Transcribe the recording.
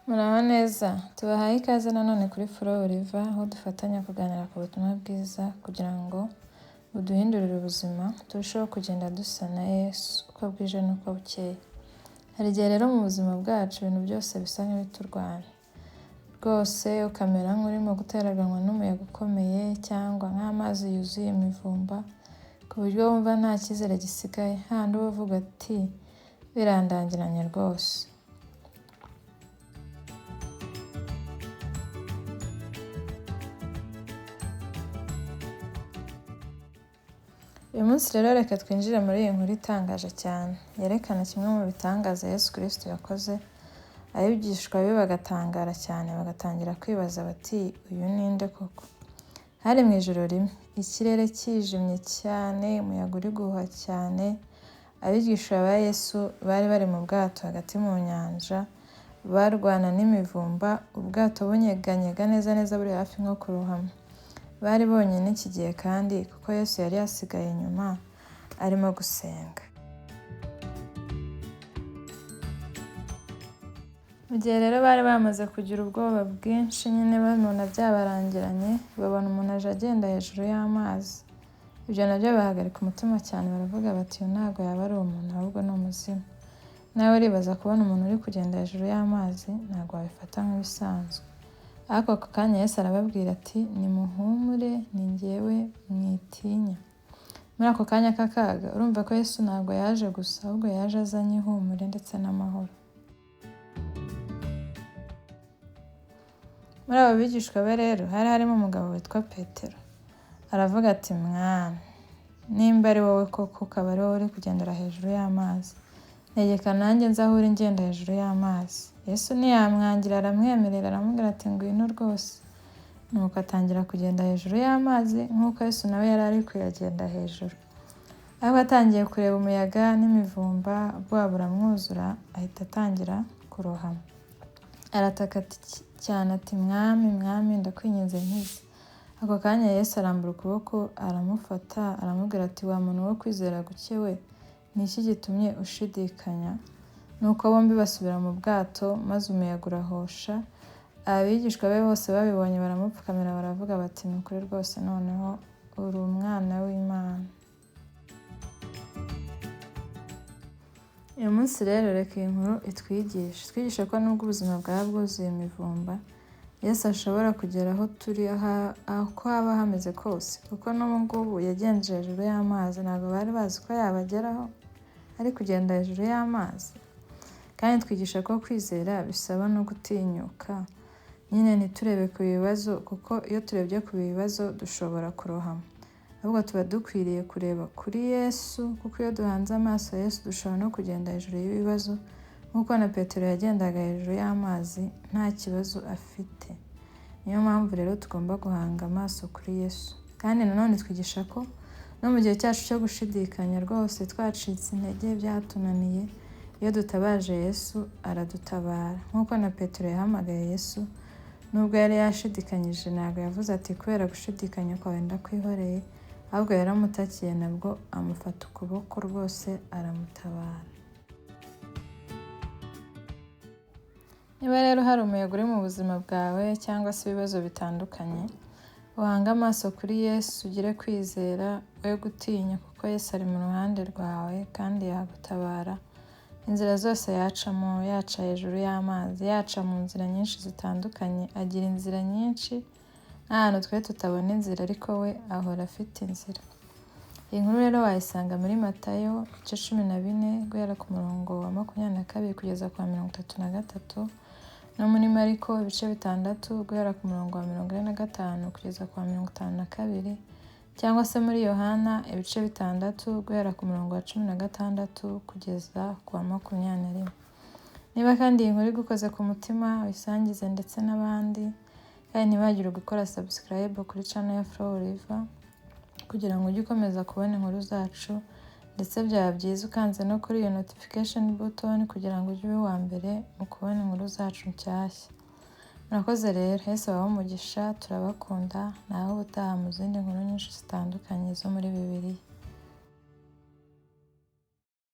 Muraho neza, tubahaye ikaze nanone kuri Flow River, aho dufatanya kuganira ku butumwa bwiza kugira ngo buduhindurire ubuzima, turusheho kugenda dusa na Yesu uko bwije n'uko bukeye. Hari igihe rero mu buzima bwacu ibintu byose bisa nk'ibiturwanya, rwose ukamera nk'urimo guteraganwa n'umuyaga ukomeye cyangwa nk'amazi yuzuye imivumba, ku buryo wumva nta cyizere gisigaye, hahandi uba uvuga ati birandangiranye rwose. Uyu munsi rero reka twinjire muri iyi nkuru itangaje cyane, yerekana kimwe mu bitangaza Yesu Kristo yakoze, abigishwa be bagatangara cyane, bagatangira kwibaza bati uyu ni nde koko? Hari mu ijoro rimwe, ikirere kijimye cyane, umuyaga uri guhuha cyane, abigishwa ba Yesu bari bari mu bwato hagati mu nyanja, barwana n'imivumba, ubwato bunyeganyega neza buri hafi nko kurohama. Bari bonyine iki gihe kandi kuko Yesu yari yasigaye inyuma arimo gusenga. Mu gihe rero bari bamaze kugira ubwoba bwinshi nyine babona byabarangiranye, babona umuntu aje agenda hejuru y'amazi. Ibyo nabyo bibahagarika umutima cyane, baravuga bati uyu ntabwo yaba ari umuntu ahubwo ni umuzimu. Nawe uribaza kubona umuntu uri kugenda hejuru y'amazi, ntabwo wabifata nk'ibisanzwe. Ariko ako kanya Yesu arababwira ati nimuhumure, ni njyewe, mwitinya. Muri ako kanya k'akaga urumva ko Yesu ntabwo yaje gusa, ahubwo yaje azanye ihumure ndetse n'amahoro. Muri abo bigishwa be rero hari harimo umugabo witwa Petero. Aravuga ati Mwami, nimba ari wowe koko ukaba ari wowe uri kugendera hejuru y'amazi, ntegeka nanjye nzahura ngenda hejuru y'amazi. Yesu ntiyamwangira, aramwemerera, aramubwira ati ngwino rwose. Nuko atangira kugenda hejuru y'amazi nk'uko Yesu nawe yari ari kuyagenda hejuru. Ariko atangiye kureba umuyaga n'imivumba, ubwoba buramwuzura, ahita atangira kurohama. Arataka cyane ati Mwami, Mwami, ndakwinginze nkiza. Ako kanya Yesu arambura ukuboko, aramufata, aramubwira ati wa muntu wo kwizera guke we, ni iki gitumye ushidikanya? Nuko bombi basubira mu bwato, maze umuyaga urahosha. Abigishwa be bose babibonye baramupfukamira, baravuga bati ni ukuri rwose noneho uri umwana w'Imana. Uyu munsi rero reka iyi nkuru itwigishe ko nubwo ubuzima bwaba bwuzuye imivumba, Yesu ashobora kugera aho turi aho haba hameze kose, kuko n'ubu ngubu yagenje hejuru y'amazi, ntabwo bari bazi ko yabageraho ari kugenda hejuru y'amazi. Kandi twigisha ko kwizera bisaba no gutinyuka, nyine ntiturebe ku bibazo, kuko iyo turebye ku bibazo dushobora kurohama. Ahubwo tuba dukwiriye kureba kuri Yesu, kuko iyo duhanze amaso Yesu dushobora no kugenda hejuru y'ibibazo, nk'uko na Petero yagendaga hejuru y'amazi nta kibazo afite. Niyo mpamvu rero tugomba guhanga amaso kuri Yesu. Kandi nanone twigisha ko no mu gihe cyacu cyo gushidikanya rwose twacitse intege, byatunaniye, iyo dutabaje Yesu aradutabara. Nk'uko na Petero yahamagaye Yesu, nubwo yari yashidikanyije, ntabwo yavuze ati kubera gushidikanya kwawe ndakwihoreye, ahubwo yaramutakiye, nabwo amufata ukuboko rwose aramutabara. Niba rero hari umuyaga uri mu buzima bwawe cyangwa se ibibazo bitandukanye, uhange amaso kuri Yesu, ugire kwizera, we gutinya, kuko Yesu ari mu ruhande rwawe kandi yagutabara. Inzira zose yacamo, yaca hejuru y'amazi, yaca mu nzira nyinshi zitandukanye, agira inzira nyinshi, n'ahantu twe tutabona inzira, ariko we ahora afite inzira. Iyi nkuru rero wayisanga muri Matayo igice 14 guhera ku murongo wa 22 kugeza ku wa 33, no muri Mariko ibice 6 guhera ku murongo wa 45 kugeza ku wa 52, cyangwa se muri Yohana ibice 6 guhera ku murongo wa 16 kugeza ku wa 21. Niba kandi iyi nkuru igukoze ku mutima, wisangize ndetse n'abandi, kandi ntibagire gukora subscribe kuri channel ya Flow River kugira ngo ujye ukomeza kubona inkuru zacu, ndetse byaba byiza ukanze no kuri iyo notification button kugira ngo ujye uwa mbere mu kubona inkuru zacu nshyashya. Murakoze rero, Yesu abahe umugisha, turabakunda, naho ubutaha mu zindi nkuru nyinshi zitandukanye zo muri Bibiliya.